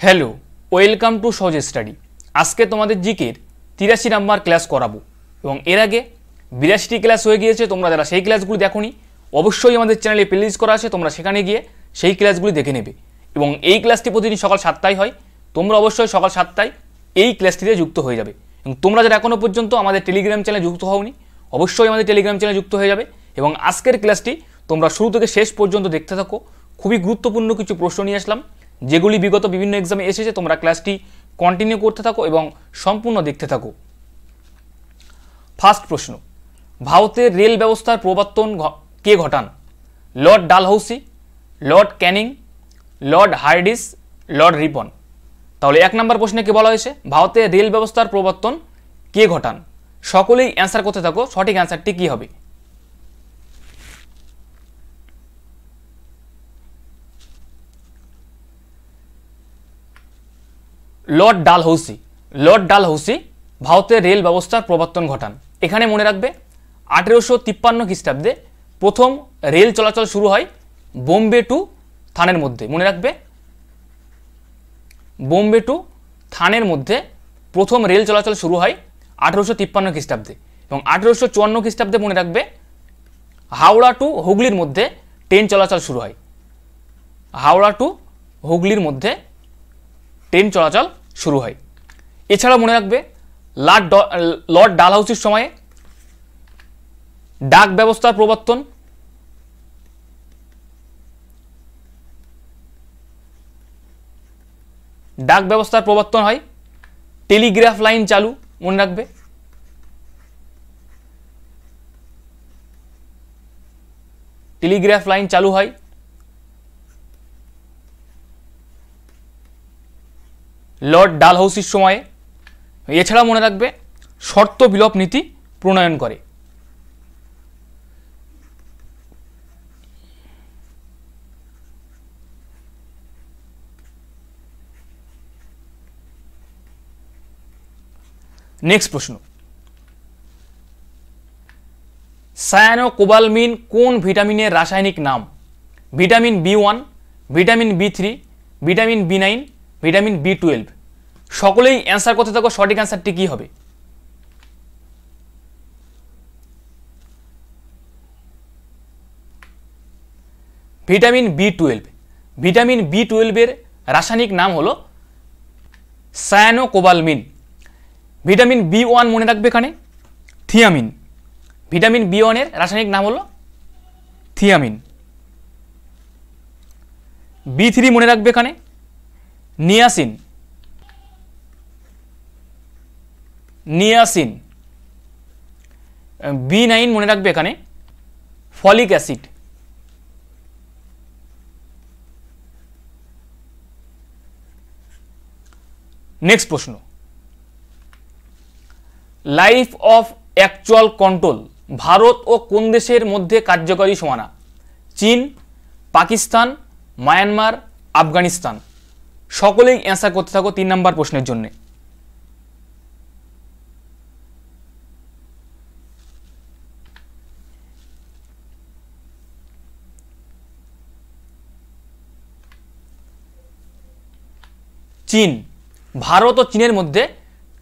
Hello, welcome to সহজ study. আজকে তোমাদের জিকের 83 নাম্বার ক্লাস করাবো এবং এর আগে 82টি ক্লাস হয়ে গিয়েছে। তোমরা যারা সেই ক্লাসগুলি দেখোনি অবশ্যই আমাদের চ্যানেলে প্লেলিস্ট করা আছে, তোমরা সেখানে গিয়ে সেই ক্লাসগুলি দেখে নেবে। এবং এই ক্লাসটি প্রতিদিন সকাল 7টায় হয়, তোমরা অবশ্যই সকাল 7টায় এই ক্লাসটিতে যুক্ত হয়ে যাবে। এবং তোমরা যারা এখনও পর্যন্ত আমাদের টেলিগ্রাম চ্যানেলে যুক্ত হওনি অবশ্যই আমাদের টেলিগ্রাম চ্যানেলে যুক্ত হয়ে যাবে। এবং আজকের ক্লাসটি তোমরা শুরু থেকে শেষ পর্যন্ত দেখতে থাকো। খুবই গুরুত্বপূর্ণ কিছু প্রশ্ন নিয়ে আসলাম যেগুলি বিগত বিভিন্ন এক্সামে এসেছে। তোমরা ক্লাসটি কন্টিনিউ করতে থাকো এবং সম্পূর্ণ দেখতে থাকো। ফার্স্ট প্রশ্ন, ভারতের রেল ব্যবস্থার প্রবর্তন কে ঘটান? Lord Dalhousie, Lord Canning, Lord Hardinge, Lord Ripon. তাহলে 1 নম্বর প্রশ্নে কি বলা হয়েছে? ভারতের রেল ব্যবস্থার প্রবর্তন কে ঘটান? সকলেই অ্যান্সার করতে থাকো, সঠিক অ্যান্সারটি কি হবে? লর্ড ডালহৌসি। লর্ড ডালহৌসি ভারতের রেল ব্যবস্থার প্রবর্তন ঘটান। এখানে মনে রাখবে 1853 খ্রিস্টাব্দে প্রথম রেল চলাচল শুরু হয় বোম্বে টু থানের মধ্যে। মনে রাখবে বোম্বে টু থানের মধ্যে প্রথম রেল চলাচল শুরু হয় 1853 খ্রিস্টাব্দে। এবং 1854 খ্রিস্টাব্দে মনে রাখবে হাওড়া টু হুগলির মধ্যে ট্রেন চলাচল শুরু হয়। হাওড়া টু হুগলির মধ্যে ট্রেন চলাচল শুরু হয়। এছাড়াও মনে রাখবে লর্ড ডালহৌসির সময়ে ডাক ব্যবস্থার প্রবর্তন। ডাক ব্যবস্থার প্রবর্তন হয়। টেলিগ্রাফ লাইন চালু, মনে রাখবে। টেলিগ্রাফ লাইন চালু হয়। লর্ড ডালহৌসির সময়ে। এছাড়া মনে রাখবে শর্ত বিলোপ নীতি প্রণয়ন করে। নেক্সট প্রশ্ন, সায়ানোকোবালমিন কোন ভিটামিনের রাসায়নিক নাম? Vitamin B1, vitamin B3, vitamin B9, vitamin B12। সকলেই অ্যান্সার করতে থাকো, সঠিক অ্যান্সারটি কি হবে? Vitamin B12। ভিটামিন B12 এর রাসায়নিক নাম হলো সায়ানোকোবালমিন। ভিটামিন B1 মনে রাখবে এখানে থিয়ামিন। ভিটামিন B1 এর রাসায়নিক নাম হলো থিয়ামিন। B3 মনে রাখবে এখানে নিয়াসিন। নিয়াসিন। B9 মনে রাখবে এখানে ফলিক অ্যাসিড। নেক্সট প্রশ্ন, line of actual control Bharat ও কোন দেশের মধ্যে কার্যকরী সীমানা? চীন, পাকিস্তান, মায়ানমার, আফগানিস্তান। সকলেই অ্যান্সার করতে থাকো 3 নম্বর প্রশ্নের জন্য। চীন। ভারত ও চীনের মধ্যে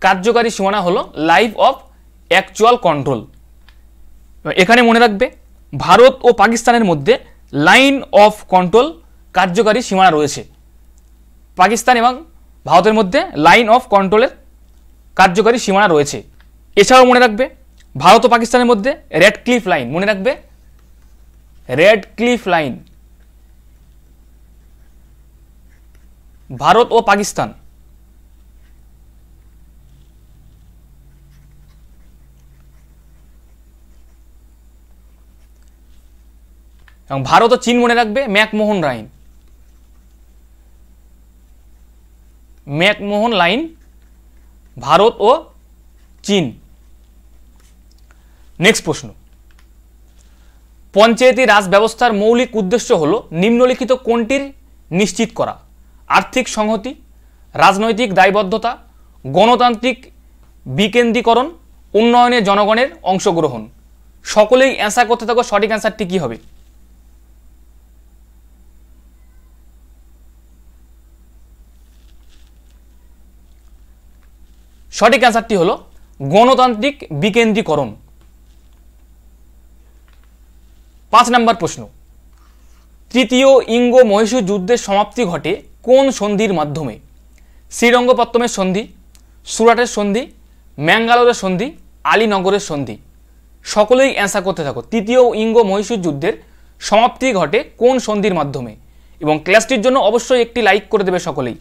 কার্যকারী সীমানা হলো লাইফ অফ অ্যাকচুয়াল কন্ট্রোল। এখানে মনে রাখবে ভারত ও পাকিস্তানের মধ্যে লাইন অফ কন্ট্রোল কার্যকারী সীমানা রয়েছে। পাকিস্তান এবং ভারতের মধ্যে লাইন অফ কন্ট্রোলের কার্যকারী সীমানা রয়েছে। এছাড়াও মনে রাখবে ভারত ও পাকিস্তানের মধ্যে রেড ক্লিফ লাইন। মনে রাখবে রেড ক্লিফ লাইন। ভারত ও পাকিস্তান। এবং ভারত ও চীন মনে রাখবে McMahon line. McMahon line Bharat ও চীন। নেক্সট প্রশ্ন, পঞ্চায়েতি রাজ ব্যবস্থার মৌলিক উদ্দেশ্য হলো নিম্নলিখিত কোনটির নিশ্চিত করা? আর্থিক সংহতি, রাজনৈতিক দায়বদ্ধতা, গণতান্ত্রিক বিকেন্দ্রীকরণ, উন্নয়নে জনগণের অংশগ্রহণ। সকলেই অ্যান্সার করতে থাকো, সঠিক অ্যান্সারটি কি হবে? সঠিক অ্যান্সারটি হলো গণতান্ত্রিক বিকেন্দ্রীকরণ। 5 নম্বর প্রশ্ন, তৃতীয় ইঙ্গ মহীশূর যুদ্ধের সমাপ্তি ঘটে কোন সন্ধির মাধ্যমে? শ্রীরঙ্গপত্তমের সন্ধি, সুরাটের সন্ধি, ম্যাঙ্গালোরের সন্ধি, আলীনগরের সন্ধি। সকলেই অ্যান্সার করতে থাকো। তৃতীয় ইঙ্গ মহীশূর যুদ্ধের সমাপ্তি ঘটে কোন সন্ধির মাধ্যমে? এবং ক্লাসটির জন্য অবশ্যই একটি লাইক করে দেবে সকলেই।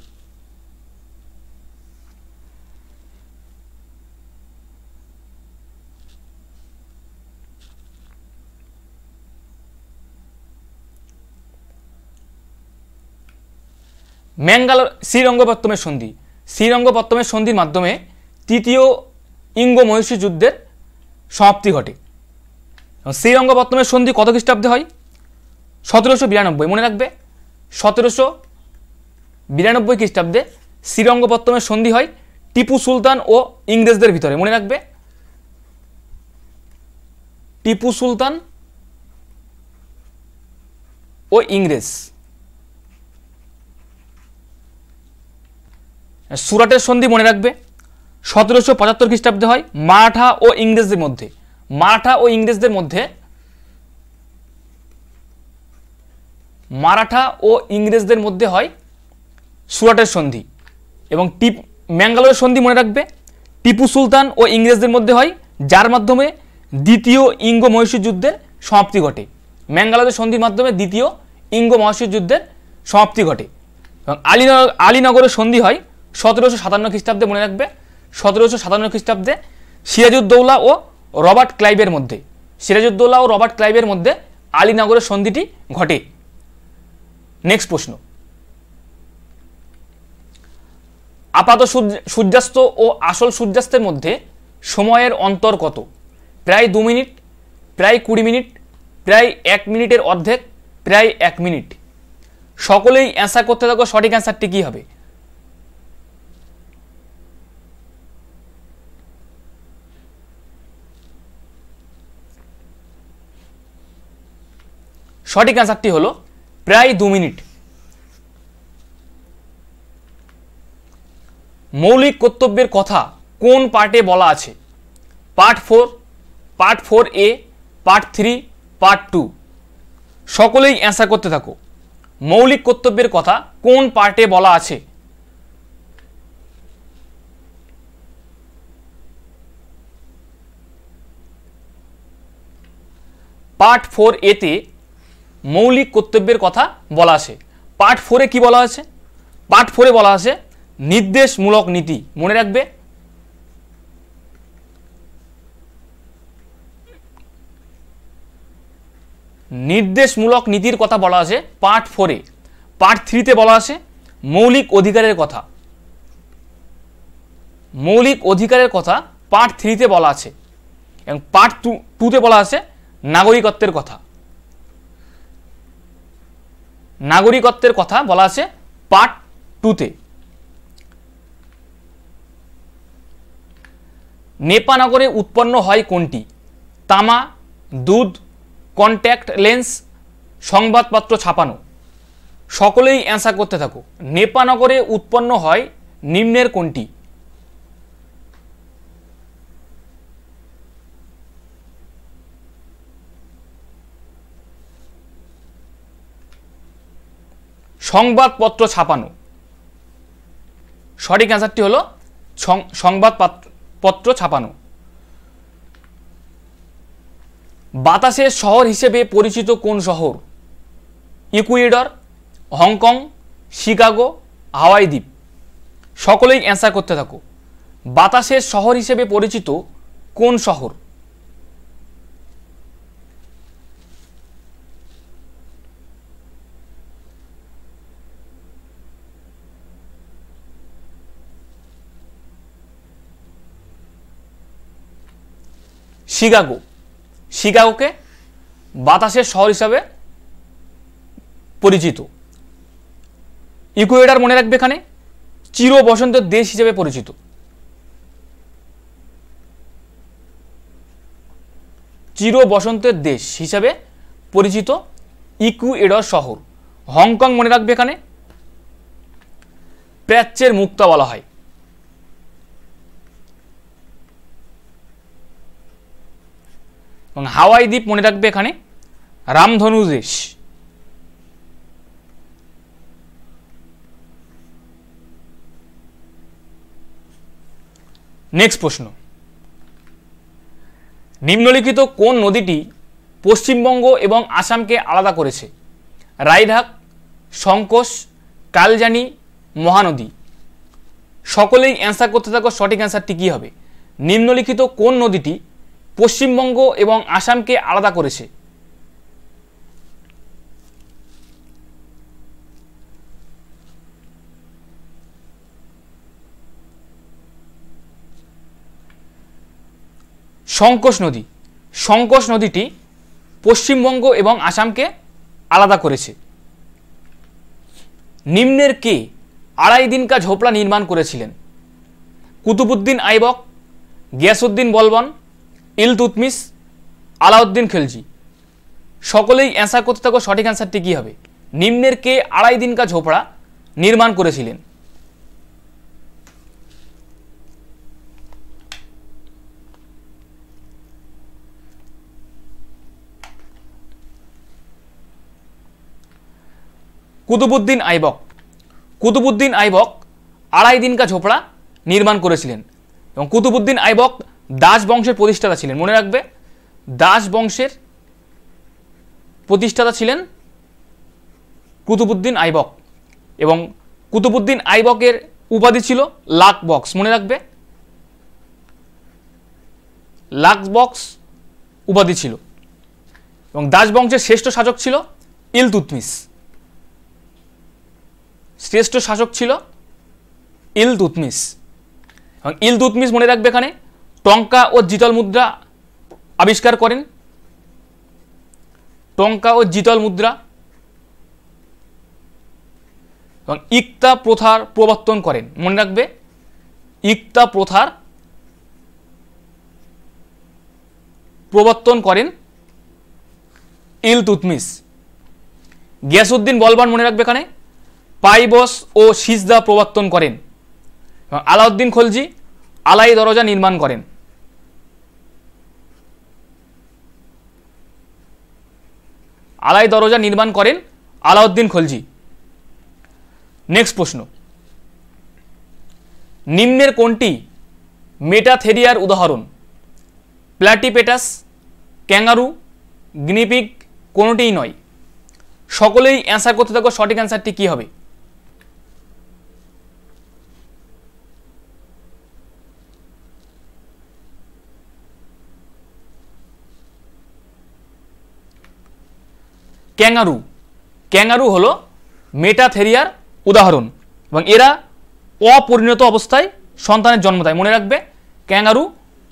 ম্যাঙ্গালোর শ্রীরঙ্গপত্তমের সন্ধি, শ্রীরঙ্গপত্তমের সন্ধির মাধ্যমে তৃতীয় ইঙ্গ মহীশূর যুদ্ধের সমাপ্তি ঘটে। শ্রীরঙ্গপত্তমের সন্ধি কত খ্রিস্টাব্দে হয়? 1792। মনে রাখবে 1792 খ্রিস্টাব্দে শ্রীরঙ্গপত্তমের সন্ধি হয় টিপু সুলতান ও ইংরেজদের ভিতরে। মনে রাখবে টিপু সুলতান ও ইংরেজ। সুরাটের সন্ধি মনে রাখবে 1775 খ্রিস্টাব্দে হয় মারাঠা ও ইংরেজদের মধ্যে। মারাঠা ও ইংরেজদের মধ্যে হয় সুরাটের সন্ধি। এবং ম্যাঙ্গালোরের সন্ধি মনে রাখবে টিপু সুলতান ও ইংরেজদের মধ্যে হয়, যার মাধ্যমে দ্বিতীয় ইঙ্গ মহীশূর যুদ্ধের সমাপ্তি ঘটে। ম্যাঙ্গালোরের সন্ধির মাধ্যমে দ্বিতীয় ইঙ্গ মহীশূর যুদ্ধের সমাপ্তি ঘটে। এবং আলীনগরের সন্ধি হয় 1757 খ্রিস্টাব্দে। মনে রাখবে 1757 খ্রিস্টাব্দে সিরাজউদ্দৌলা ও রবার্ট ক্লাইভের মধ্যে, সিরাজউদ্দৌলা ও রবার্ট ক্লাইভের মধ্যে আলীনগরের সন্ধিটি ঘটে। নেক্সট প্রশ্ন, আপাত সূর্যাস্ত ও আসল সূর্যাস্তের মধ্যে সময়ের অন্তর কত? প্রায় 2 মিনিট, প্রায় 20 মিনিট, প্রায় 1 মিনিটের অর্ধেক, প্রায় 1 মিনিট। সকলেই অ্যান্সার করতে থাকো। সঠিক অ্যান্সারটি কি হবে? সঠিক অ্যান্সারটি হলো প্রায় 2 মিনিট। মৌলিক কর্তব্যের কথা কোন পার্টে বলা আছে? Part 4, part 4A, part 3, part 2। সকলেই অ্যান্সার করতে থাকো। মৌলিক কর্তব্যের কথা কোন পার্টে বলা আছে? পার্ট 4A তে মৌলিক কর্তব্যের কথা বলা আছে। পার্ট 4-এ কি বলা আছে? পার্ট 4-এ বলা আছে নির্দেশমূলক নীতি। মনে রাখবে নির্দেশমূলক নীতির কথা বলা আছে পার্ট 4-এ। পার্ট 3-তে বলা আছে মৌলিক অধিকারের কথা। মৌলিক অধিকারের কথা পার্ট 3-তে বলা আছে। এবং পার্ট 2-তে বলা আছে নাগরিকত্বের কথা। নাগরিকত্বের কথা বলা আছে পার্ট 2-তে। নেপানগরে উৎপন্ন হয় কোনটি? তামা, দুধ, কন্ট্যাক্ট লেন্স, সংবাদপত্র ছাপানো। সকলেই অ্যান্সার করতে থাকো। নেপানগরে উৎপন্ন হয় নিম্নের কোনটি? সংবাদপত্র ছাপানো। সঠিক অ্যান্সারটি হলো সংবাদপত্র ছাপানো। বাতাসের শহর হিসেবে পরিচিত কোন শহর? ইকুয়েডর, হংকং, শিকাগো, হাওয়াই দ্বীপ। সকলেই অ্যান্সার করতে থাকো। বাতাসের শহর হিসেবে পরিচিত কোন শহর? শিকাগো। শিকাগোকে বাতাসের শহর হিসাবে পরিচিত। ইকুয়েডর মনে রাখবে এখানে চির বসন্তের দেশ হিসেবে পরিচিত। চির বসন্তের দেশ হিসাবে পরিচিত ইকুয়েডর শহর। হংকং মনে রাখবে এখানে প্রাচ্যের মুক্তা বলা হয়। এবং হাওয়াই দ্বীপ মনে রাখবে এখানে রামধনু দেশ। নেক্সট প্রশ্ন, নিম্নলিখিত কোন নদীটি পশ্চিমবঙ্গ এবং আসামকে আলাদা করেছে? রায়ঢাক, সংকোশ, কালজানি, মহানদী। সকলেই অ্যান্সার করতে থাকো, সঠিক অ্যান্সারটি কী হবে? নিম্নলিখিত কোন নদীটি পশ্চিমবঙ্গ এবং আসামকে আলাদা করেছে? সংকোশ নদী। সংকোশ নদীটি পশ্চিমবঙ্গ এবং আসামকে আলাদা করেছে। নিম্নের কে আড়াই দিন কা ঝোপড়া নির্মাণ করেছিলেন? কুতুবুদ্দিন আইবক, গিয়াসউদ্দিন বলবন, ইলতুৎমিশ, আলাউদ্দিন খিলজি। সকলেই অ্যান্সার করতে থাকো, সঠিক অ্যান্সারটি কী হবে? নিম্নের কে আড়াই দিন কা ঝোপড়া নির্মাণ করেছিলেন? কুতুবুদ্দিন আইবক। কুতুবুদ্দিন আইবক আড়াই দিন কা ঝোপড়া নির্মাণ করেছিলেন এবং কুতুবুদ্দিন আইবক দাস বংশের প্রতিষ্ঠাতা ছিলেন। মনে রাখবে, দাস বংশের প্রতিষ্ঠাতা ছিলেন কুতুবুদ্দিন আইবক এবং কুতুবুদ্দিন আইবকের উপাধি ছিল লাক বক্স। মনে রাখবে, লাক বক্স উপাধি ছিল এবং দাস বংশের শ্রেষ্ঠ শাসক ছিল ইলতুৎমিশ। শ্রেষ্ঠ শাসক ছিল ইলতুৎমিশ এবং ইলতুৎমিশ মনে রাখবে এখানে টঙ্কা ও জিতল মুদ্রা আবিষ্কার করেন। টঙ্কা ও জিতল মুদ্রা এবং ইকতা প্রথার প্রবর্তন করেন। মনে রাখবে, ইকতা প্রথার প্রবর্তন করেন ইলতুৎমিশ। গিয়াসউদ্দিন বলবন মনে রাখবে এখানে পাইবস ও সিজদা প্রবর্তন করেন এবং আলাউদ্দিন খলজি আলাই দরজা নির্মাণ করেন। আলাই দরজা নির্মাণ করেন আলাউদ্দিন খলজি। নেক্সট প্রশ্ন, নিম্নের কোনটি মেটাথেরিয়ার উদাহরণ? প্ল্যাটিপেটাস, ক্যাঙ্গারু, গিনিপিগ, কোনোটিই নয়। সকলেই অ্যান্সার করতে থাকো, সঠিক অ্যান্সারটি কী হবে? ক্যাঙ্গারু। ক্যাঙ্গারু হলো মেটাথেরিয়ার উদাহরণ এবং এরা অপরিণত অবস্থায় সন্তানের জন্ম দেয়। মনে রাখবে, ক্যাঙ্গারু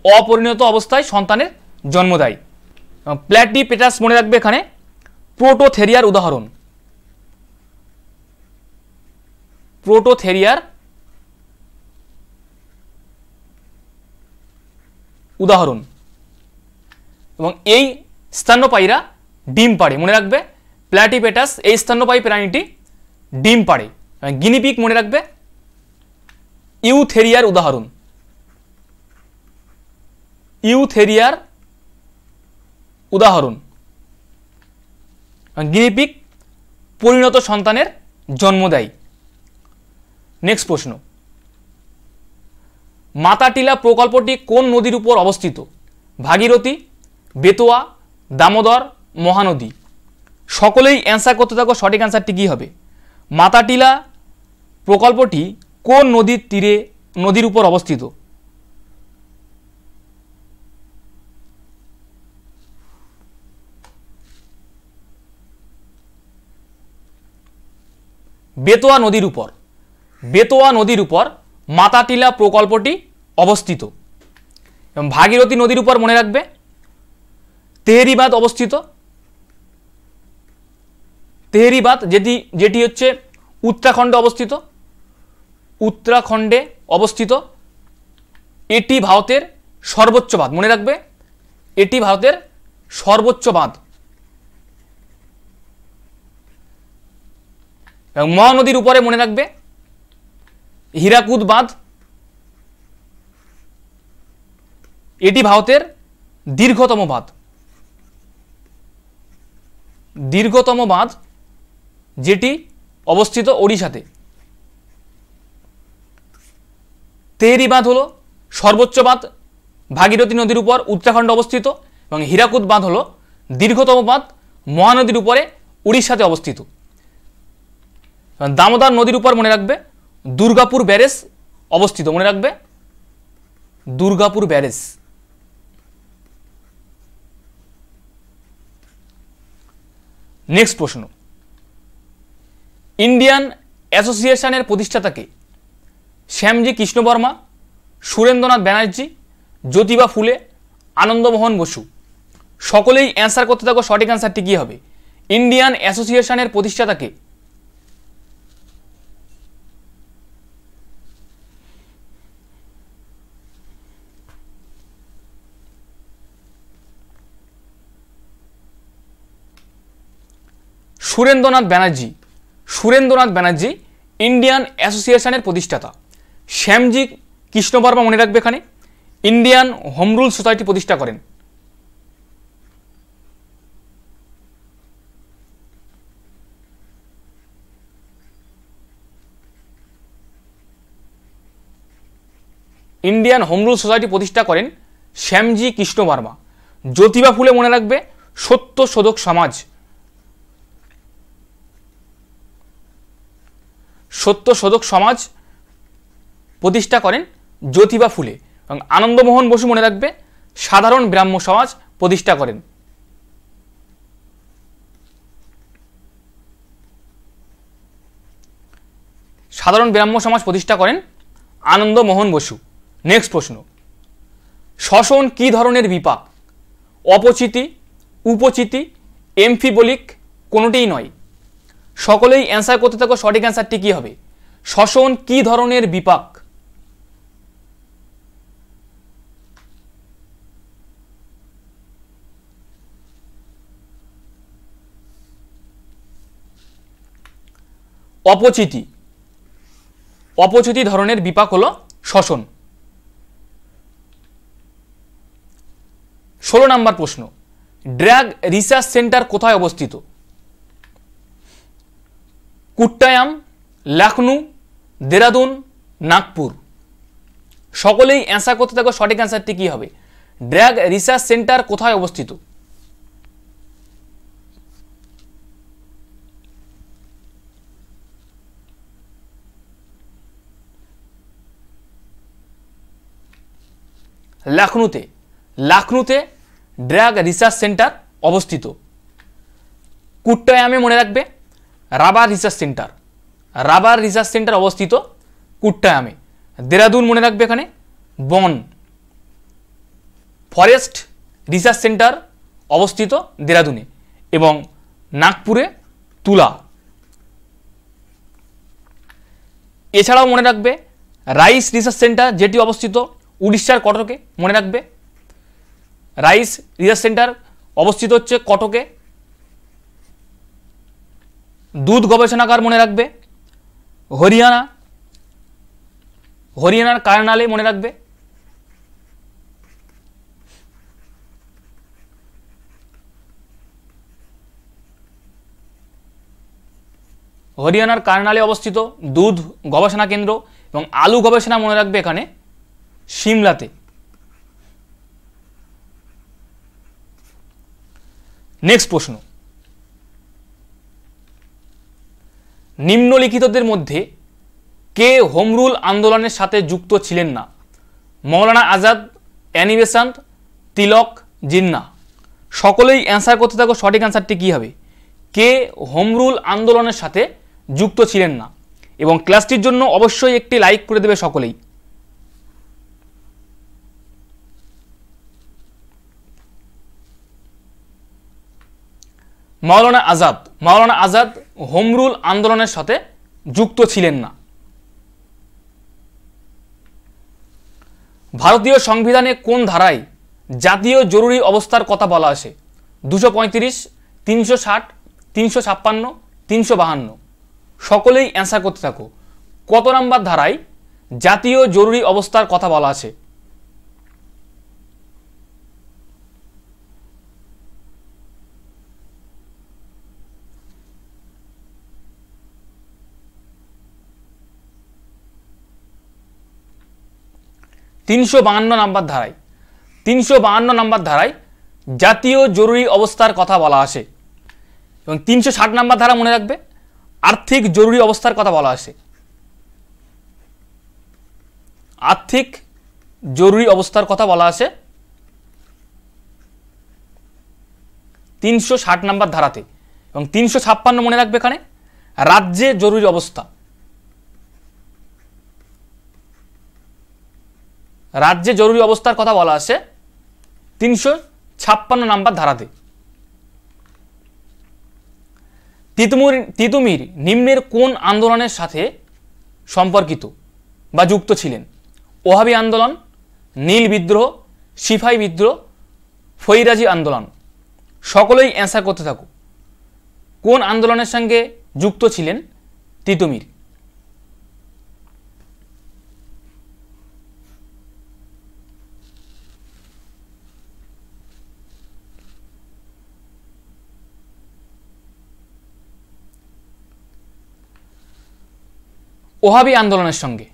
অপরিণত অবস্থায় সন্তানের জন্ম দেয়। প্ল্যাটিপেটাস মনে রাখবে এখানে প্রোটোথেরিয়ার উদাহরণ। প্রোটোথেরিয়ার উদাহরণ এবং এই স্তন্যপায়ীরা ডিম পাড়ে। মনে রাখবে, প্ল্যাটিপেটাস এই স্তন্যপায়ী প্রাণীটি ডিম পাড়ে। গিনিপিগ মনে রাখবে ইউথেরিয়ার উদাহরণ। ইউথেরিয়ার উদাহরণ। গিনিপিগ পরিণত সন্তানের জন্ম দেয়। নেক্সট প্রশ্ন, মাতাটিলা প্রকল্পটি কোন নদীর উপর অবস্থিত? ভাগীরথী, বেতোয়া, দামোদর, মহানদী। সকলেই অ্যান্সার করতে থাকো, সঠিক অ্যান্সারটি কী হবে? মাতাটিলা প্রকল্পটি কোন নদীর তীরে নদীর উপর অবস্থিত? বেতোয়া নদীর উপর। বেতোয়া নদীর উপর মাতাটিলা প্রকল্পটি অবস্থিত এবং ভাগীরথী নদীর উপর মনে রাখবে তেহরি বাঁধ অবস্থিত। তেহরি বাঁধ যেটি হচ্ছে উত্তরাখণ্ডে অবস্থিত। উত্তরাখণ্ডে অবস্থিত। এটি ভারতের সর্বোচ্চ বাঁধ। মনে রাখবে, এটি ভারতের সর্বোচ্চ বাঁধ। এবং মহানদীর উপরে মনে রাখবে হীরাকুদ বাঁধ। এটি ভারতের দীর্ঘতম বাঁধ। দীর্ঘতম বাঁধ যেটি অবস্থিত ওড়িশাতে? তেহরি বাঁধ হলো সর্বোচ্চ বাঁধ ভাগীরথী নদীর উপর উত্তরাখণ্ড অবস্থিত, এবং হীরাকুদ বাঁধ হলো দীর্ঘতম বাঁধ মহানদীর উপরে উড়িষ্যাতে অবস্থিত। দামোদর নদীর উপর মনে রাখবে দুর্গাপুর ব্যারেজ অবস্থিত, মনে রাখবে দুর্গাপুর ব্যারেজ। নেক্সট প্রশ্ন, ইন্ডিয়ান অ্যাসোসিয়েশনের প্রতিষ্ঠাতাকে? শ্যামজি কৃষ্ণ বর্মা, সুরেন্দ্রনাথ ব্যানার্জি, জ্যোতিবা ফুলে, আনন্দমোহন বসু। সকলেই অ্যান্সার করতে থাকো, সঠিক অ্যান্সারটি কী হবে? ইন্ডিয়ান অ্যাসোসিয়েশনের প্রতিষ্ঠাতাকে? সুরেন্দ্রনাথ ব্যানার্জি। সুরেন্দ্রনাথ ব্যানার্জি ইন্ডিয়ান অ্যাসোসিয়েশনের প্রতিষ্ঠাতা। শ্যামজি কৃষ্ণ বর্মা মনে রাখবে এখানে ইন্ডিয়ান হোম রুল সোসাইটি প্রতিষ্ঠা করেন। ইন্ডিয়ান হোম রুল সোসাইটি প্রতিষ্ঠা করেন শ্যামজি কৃষ্ণ বর্মা। জ্যোতিবা ফুলে মনে রাখবে সত্য শোধক সমাজ। সত্য শোধক সমাজ প্রতিষ্ঠা করেন জ্যোতিবা ফুলে, এবং আনন্দমোহন বসু মনে রাখবে সাধারণ ব্রাহ্ম সমাজ প্রতিষ্ঠা করেন। সাধারণ ব্রাহ্ম সমাজ প্রতিষ্ঠা করেন আনন্দমোহন বসু। নেক্সট প্রশ্ন, শ্বসন কি ধরনের বিপাক? অপচিতি, উপচিতি, এমফিবোলিক, কোনোটিই নয়। সকলেই অ্যান্সার করতে থাকো, সঠিক অ্যান্সারটি কি হবে? শ্বসন কি ধরনের বিপাক? অপচিতি। অপচিতি ধরনের বিপাক হলো শ্বসন। 16 নম্বর প্রশ্ন, ড্রাগ রিসার্চ সেন্টার কোথায় অবস্থিত? কুট্টায়াম, লখনউ, দেরাদুন, নাগপুর। সকলেই অ্যান্সার করতে থাকো, সঠিক অ্যান্সারটি কি হবে? ড্রাগ রিসার্চ সেন্টার কোথায় অবস্থিত? লখনউতে। লখনউতে ড্রাগ রিসার্চ সেন্টার অবস্থিত। কুট্টায়ামে মনে রাখবে rubber research centre. Rubber research centre অবস্থিত কুট্টায়ামে। দেরাদুন মনে রাখবে এখানে বন। ফরেস্ট রিসার্চ সেন্টার অবস্থিত দেরাদুনে, এবং নাগপুরে তুলা। এছাড়াও মনে রাখবে রাইস রিসার্চ সেন্টার যেটি অবস্থিত উড়িষ্যার কটকে, মনে রাখবে রাইস রিসার্চ সেন্টার অবস্থিত হচ্ছে কটকে। দুধ গবেষণাগার মনে রাখবে হরিয়ানা, হরিয়ানার কারনালে মনে রাখবে। হরিয়ানার কারনালে অবস্থিত দুধ গবেষণা কেন্দ্র, এবং আলু গবেষণা মনে রাখবে এখানে সিমলাতে। নেক্সট প্রশ্ন, নিম্নলিখিতদের মধ্যে কে হোম রুল আন্দোলনের সাথে যুক্ত ছিলেন না? মৌলানা আজাদ, অ্যানি বেসান্ত, তিলক, জিন্নাহ। সকলেই অ্যান্সার করতে থাকো, সঠিক অ্যান্সারটি কী হবে? কে হোম রুল আন্দোলনের সাথে যুক্ত ছিলেন না? এবং ক্লাসটির জন্য অবশ্যই একটি লাইক করে দেবে সকলেই। মৌলানা আজাদ। মৌলানা আজাদ হোম রুল আন্দোলনের সাথে যুক্ত ছিলেন না। ভারতীয় সংবিধানে কোন ধারায় জাতীয় জরুরি অবস্থার কথা বলা আছে? 235, 360, 356, 352। সকলেই অ্যান্সার করতে থাকো, কত নাম্বার ধারায় জাতীয় জরুরি অবস্থার কথা বলা আছে? 352 নাম্বার ধারায় 352 নাম্বার ধারায় জাতীয় জরুরি অবস্থার কথা বলা আছে এবং 360 নাম্বার ধারা মনে রাখবে আর্থিক জরুরি অবস্থার কথা বলা আছে। আর্থিক জরুরি অবস্থার কথা বলা আছে 360 নাম্বার ধারাতে। এবং 356 মনে রাখবে এখানে রাজ্যে জরুরি অবস্থা। রাজ্যে জরুরি অবস্থার কথা বলা আছে 356 নাম্বার ধারাতে। তিতুমির নিম্নের কোন আন্দোলনের সাথে সম্পর্কিত বা যুক্ত ছিলেন? ওহাবি আন্দোলন, নীল বিদ্রোহ, সিপাই বিদ্রোহ, ফৈরাজি আন্দোলন। সকলেই অ্যান্সার করতে থাকো। কোন আন্দোলনের সঙ্গে যুক্ত ছিলেন তিতুমির? ওহাবি আন্দোলনের সঙ্গে।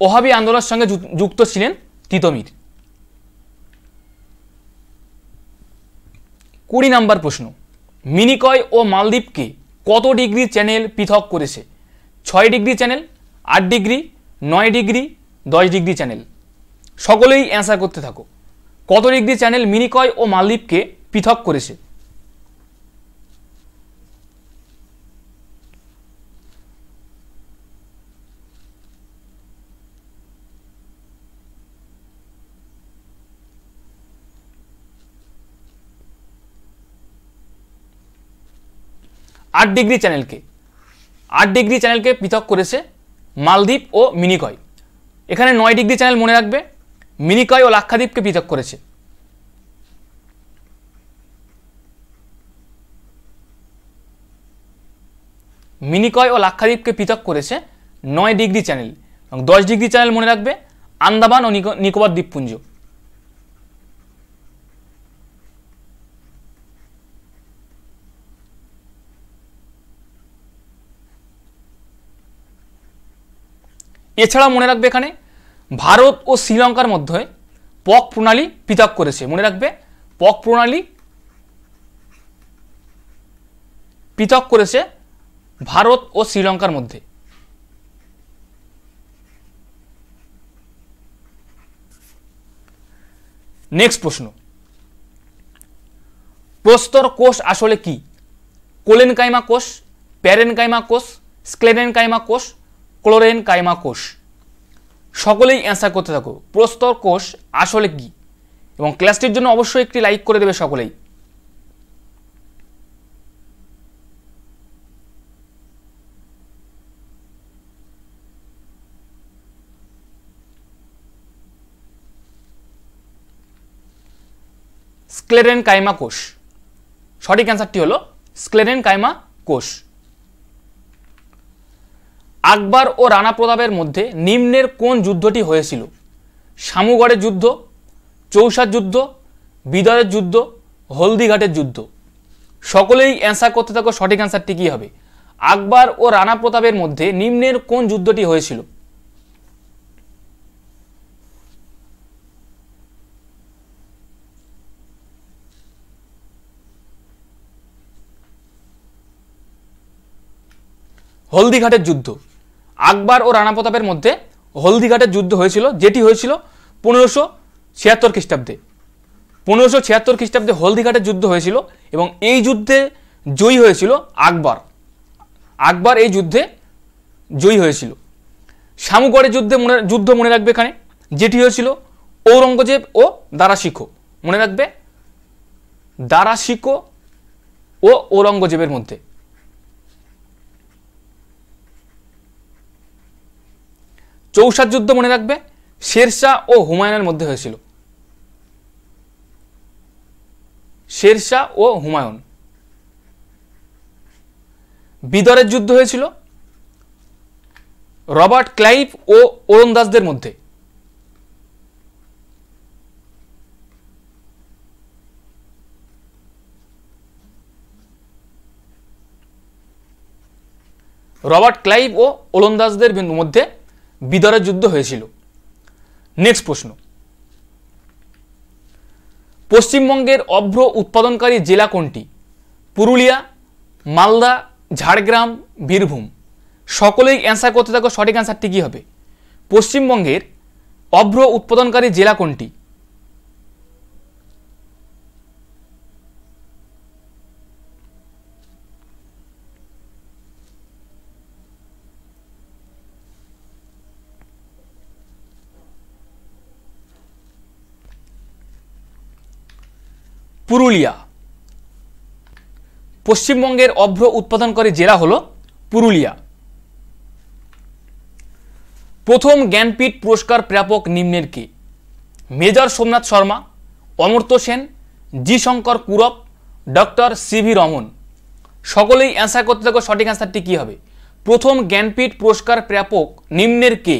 ওহাবি আন্দোলনের সঙ্গে যুক্ত ছিলেন তিতুমির। 20 নাম্বার প্রশ্ন, মিনিকয় ও মালদ্বীপকে কত ডিগ্রি চ্যানেল পৃথক করেছে? 6 degree channel, 8 degree, 9 degree, 10 degree channel. সকলেই অ্যান্সার করতে থাকো। কত ডিগ্রি চ্যানেল মিনিকয় ও মালদ্বীপকে পৃথক করেছে? আট ডিগ্রি চ্যানেলকে পৃথক করেছে মালদ্বীপ ও মিনিকয়। এখানে 9 ডিগ্রি চ্যানেল মনে রাখবে মিনিকয় ও লাক্ষাদ্বীপকে পৃথক করেছে। মিনিকয় ও লাক্ষাদ্বীপকে পৃথক করেছে 9 ডিগ্রি চ্যানেল। এবং 10 ডিগ্রি চ্যানেল মনে রাখবে আন্দামান ও নিকোবর দ্বীপপুঞ্জ। এছাড়া মনে রাখবে এখানে ভারত ও শ্রীলঙ্কার মধ্যে পক প্রণালী পৃথক করেছে। মনে রাখবে পক প্রণালী পৃথক করেছে ভারত ও শ্রীলঙ্কার মধ্যে। নেক্সট প্রশ্ন, প্রস্তর কোষ আসলে কি? কোলেনকাইমা কোষ, প্যারেনকাইমা কোষ, স্ক্লেরেনকাইমা কোষ, ক্লোরেনকাইমা কোষ। সকলেই অ্যান্সার করতে থাকো। প্রস্তর কোষ আসলে কি? এবং ক্লাসটির জন্য অবশ্যই একটি লাইক করে দেবে সকলেই। স্ক্লেরেনকাইমা কোষ। সঠিক অ্যান্সারটি হলো স্ক্লেরেনকাইমা কোষ। আকবর ও রানা প্রতাপের মধ্যে নিম্নের কোন যুদ্ধটি হয়েছিল? শামুগড়ের যুদ্ধ, চৌসার যুদ্ধ, বিদরের যুদ্ধ, হলদিঘাটের যুদ্ধ। সকলেই অ্যান্সার করতে থাকো। সঠিক অ্যান্সারটি কী হবে? আকবর ও রানা প্রতাপের মধ্যে নিম্নের কোন যুদ্ধটি হয়েছিল? হলদিঘাটের যুদ্ধ। আকবর ও রানা প্রতাপের মধ্যে হলদিঘাটের যুদ্ধ হয়েছিল, যেটি হয়েছিল 1576 খ্রিস্টাব্দে। 1576 খ্রিস্টাব্দে হলদিঘাটের যুদ্ধ হয়েছিল এবং এই যুদ্ধে জয়ী হয়েছিল আকবর। আকবর এই যুদ্ধে জয়ী হয়েছিল। শামুগড়ের যুদ্ধ মনে রাখবে এখানে, যেটি হয়েছিল ঔরঙ্গজেব ও দারা শিখো। মনে রাখবে দারা শিখো ও ঔরঙ্গজেবের মধ্যে। চৌসার যুদ্ধ মনে রাখবে শেরশাহ ও হুমায়ুনের মধ্যে হয়েছিল। শেরশাহ ও হুমায়ুন। বিদরের যুদ্ধ হয়েছিল রবার্ট ক্লাইভ ও ওলন্দাজদের মধ্যে। রবার্ট ক্লাইভ ও ওলন্দাজদের মধ্যে বিদরের যুদ্ধ হয়েছিল। নেক্সট প্রশ্ন, পশ্চিমবঙ্গের অভ্র উৎপাদনকারী জেলা কোনটি? পুরুলিয়া, মালদা, ঝাড়গ্রাম, বীরভূম। সকলেই অ্যান্সার করতে থাকো, সঠিক অ্যান্সারটি কী হবে? পশ্চিমবঙ্গের অভ্র উৎপাদনকারী জেলা কোনটি? পুরুলিয়া। পশ্চিমবঙ্গের অভ্র উৎপাদনকারী জেলা হলো পুরুলিয়া। প্রথম জ্ঞানপীঠ পুরস্কার প্রাপক নিম্নের কে? মেজর সোমনাথ শর্মা, অমর্ত্য সেন, জি শঙ্কর কুরপ, ডক্টর সিভি রমন। সকলেই অ্যান্সার করতে থাকো, সঠিক অ্যান্সারটি কী হবে? প্রথম জ্ঞানপীঠ পুরস্কার প্রাপক নিম্নের কে?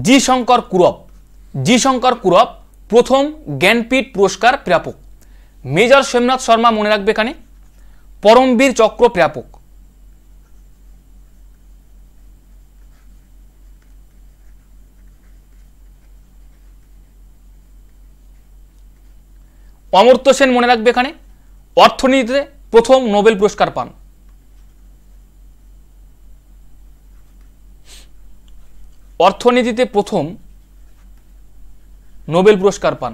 জি শঙ্কর কুরপ। জি শঙ্কর কুরপ প্রথম জ্ঞানপীঠ পুরস্কার প্রাপক। মেজর সোমনাথ শর্মা মনে রাখবে এখানে পরমবীর চক্র প্রাপক। অমর্ত্য সেন মনে রাখবে এখানে অর্থনীতিতে প্রথম নোবেল পুরস্কার পান। অর্থনীতিতে প্রথম নোবেল পুরস্কার পান।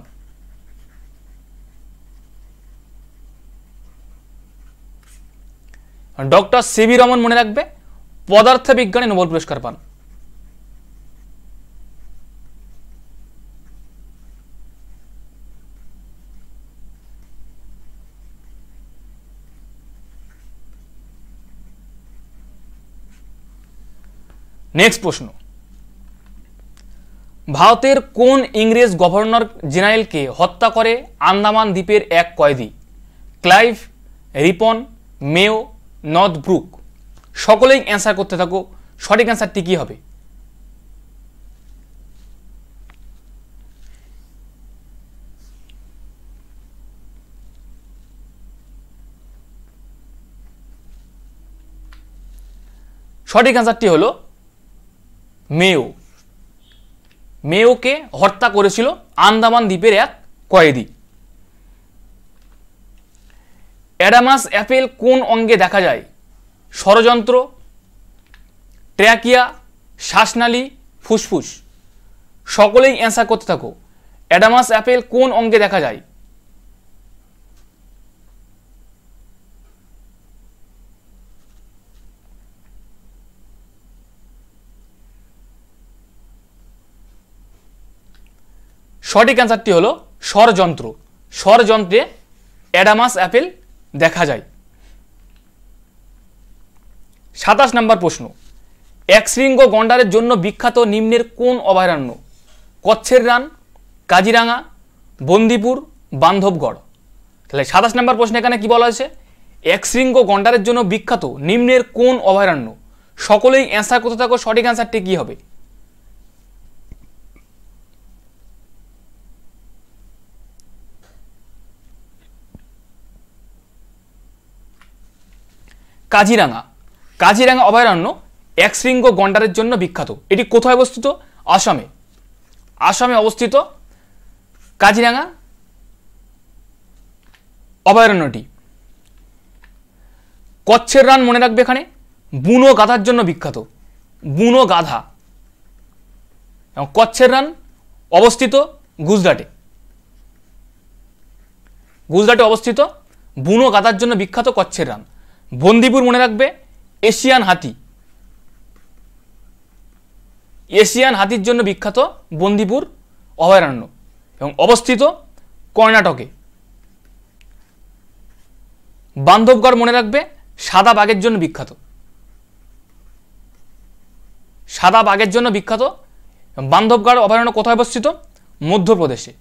ডক্টর সিভি রমন মনে রাখবে পদার্থবিজ্ঞানে নোবেল পুরস্কার পান। নেক্সট প্রশ্ন, ভারতের কোন ইংরেজ গভর্নর জেনারেলকে হত্যা করে আন্দামান দ্বীপের এক কয়েদি? ক্লাইভ, রিপন, মেও, নর্থব্রুক। সকলেই অ্যান্সার করতে থাকো, সঠিক অ্যান্সারটি কী হবে? সঠিক অ্যান্সারটি হলো মেও। মেওকে হত্যা করেছিল আন্দামান দ্বীপের এক কয়েদি। অ্যাডামাস অ্যাপেল কোন অঙ্গে দেখা যায়? ষড়যন্ত্র, ট্র্যাকিয়া, শ্বাসনালী, ফুসফুস। সকলেই অ্যান্সার করতে থাকো, অ্যাডামাস অ্যাপেল কোন অঙ্গে দেখা যায়? সঠিক অ্যান্সারটি হলো ষড়যন্ত্র। ষড়যন্ত্রে অ্যাডামাস অ্যাপেল দেখা যায়। 27 নম্বর প্রশ্ন, একশৃঙ্গ গন্ডারের জন্য বিখ্যাত নিম্নের কোন অভয়ারণ্য? কচ্ছের রান, কাজিরাঙা, বন্দিপুর, বান্ধবগড়। তাহলে 27 নম্বর প্রশ্ন এখানে কি বলা হয়েছে? একশৃঙ্গ গন্ডারের জন্য বিখ্যাত নিম্নের কোন অভয়ারণ্য? সকলেই অ্যান্সার করতে থাকো, সঠিক অ্যান্সারটি কি হবে? কাজিরাঙা। কাজিরাঙা অভয়ারণ্য একশৃঙ্গ গন্ডারের জন্য বিখ্যাত। এটি কোথায় অবস্থিত? আসামে। আসামে অবস্থিত কাজিরাঙা অভয়ারণ্যটি। কচ্ছের রান মনে রাখবে এখানে বুনো গাধার জন্য বিখ্যাত। বুনো গাধা। এবং কচ্ছের রান অবস্থিত গুজরাটে। গুজরাটে অবস্থিত বুনো গাধার জন্য বিখ্যাত কচ্ছের রান। বন্দিপুর মনে রাখবে এশিয়ান হাতি। এশিয়ান হাতির জন্য বিখ্যাত বন্দিপুর অভয়ারণ্য এবং অবস্থিত কর্ণাটকে। বান্ধবগড় মনে রাখবে সাদা বাঘের জন্য বিখ্যাত। সাদা বাঘের জন্য বিখ্যাত। বান্ধবগড় অভয়ারণ্য কোথায় অবস্থিত? মধ্যপ্রদেশে।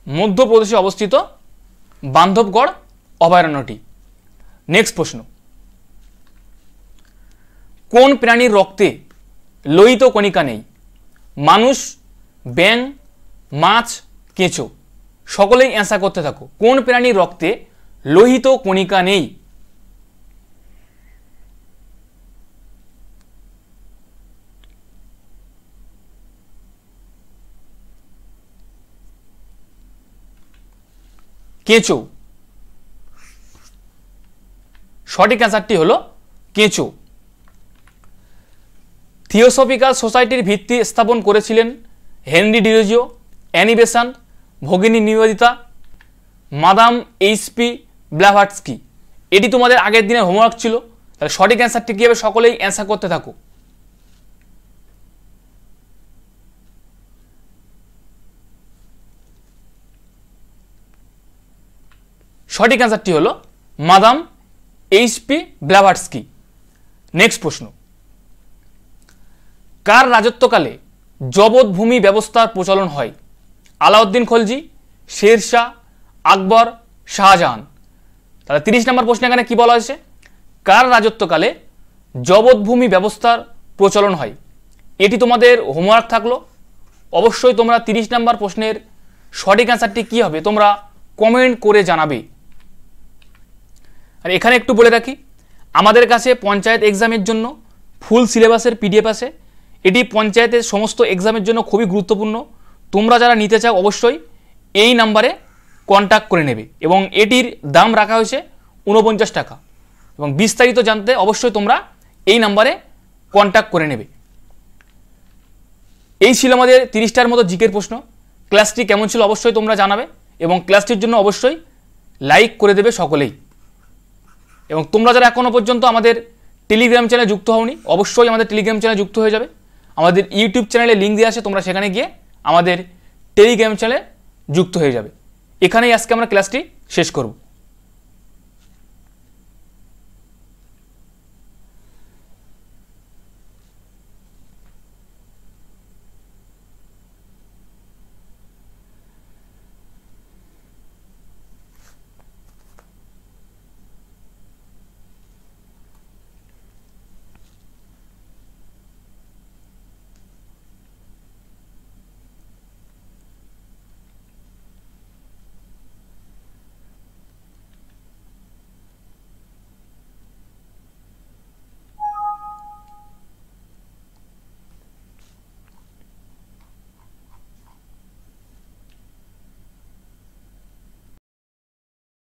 মধ্যপ্রদেশে অবস্থিত বান্ধবগড় অভয়ারণ্যটি। নেক্সট প্রশ্ন, কোন প্রাণীর রক্তে লোহিত কণিকা নেই? মানুষ, ব্যাঙ, মাছ, কেঁচো। সকলেই অ্যান্সার করতে থাকো, কোন প্রাণীর রক্তে লোহিত কণিকা নেই। কেঁচো, সঠিক অ্যান্সারটি হলো কেঁচো। থিওসফিক্যাল সোসাইটির ভিত্তি স্থাপন করেছিলেন হেনরি ডিরোজিও, অ্যানি বেসান্ট, ভগিনী নিবেদিতা, মাদাম এইচপি ব্লাভাটস্কি। এটি তোমাদের আগের দিনের হোমওয়ার্ক ছিল। তাহলে সঠিক অ্যান্সারটি কী হবে, সকলেই অ্যান্সার করতে থাকো। সঠিক অ্যান্সারটি হলো মাদাম এইচপি ব্লাভাটস্কি। নেক্সট প্রশ্ন, কার রাজত্বকালে জবৎভূমি ব্যবস্থার প্রচলন হয়? আলাউদ্দিন খলজি, শের শাহ, আকবর, শাহজাহান। তাহলে 30 নম্বর প্রশ্ন এখানে কি বলা হয়েছে, কার রাজত্বকালে জবৎভূমি ব্যবস্থার প্রচলন হয়? এটি তোমাদের হোমওয়ার্ক থাকলো। অবশ্যই তোমরা 30 নম্বর প্রশ্নের সঠিক অ্যান্সারটি কী হবে তোমরা কমেন্ট করে জানাবে। আর এখানে একটু বলে রাখি, আমাদের কাছে পঞ্চায়েত এক্সামের জন্য ফুল সিলেবাসের পিডিএফ আছে। এটি পঞ্চায়েতের সমস্ত এক্সামের জন্য খুবই গুরুত্বপূর্ণ। তোমরা যারা নিতে চাও অবশ্যই এই নাম্বারে কন্ট্যাক্ট করে নেবে এবং এটির দাম রাখা হয়েছে 49 টাকা। এবং বিস্তারিত জানতে অবশ্যই তোমরা এই নাম্বারে কন্ট্যাক্ট করে নেবে। এই ছিল আমাদের 30টার মতো জিকের প্রশ্ন। ক্লাসটি কেমন ছিল অবশ্যই তোমরা জানাবে এবং ক্লাসটির জন্য অবশ্যই লাইক করে দেবে সকলেই। এবং তোমরা যারা এখনও পর্যন্ত আমাদের টেলিগ্রাম চ্যানেলে যুক্ত হওনি অবশ্যই আমাদের টেলিগ্রাম চ্যানেলে যুক্ত হয়ে যাবে। আমাদের ইউটিউব চ্যানেলে লিঙ্ক দেওয়া আছে, তোমরা সেখানে গিয়ে আমাদের টেলিগ্রাম চ্যানেলে যুক্ত হয়ে যাবে। এখানেই আজকে আমরা ক্লাসটি শেষ করব।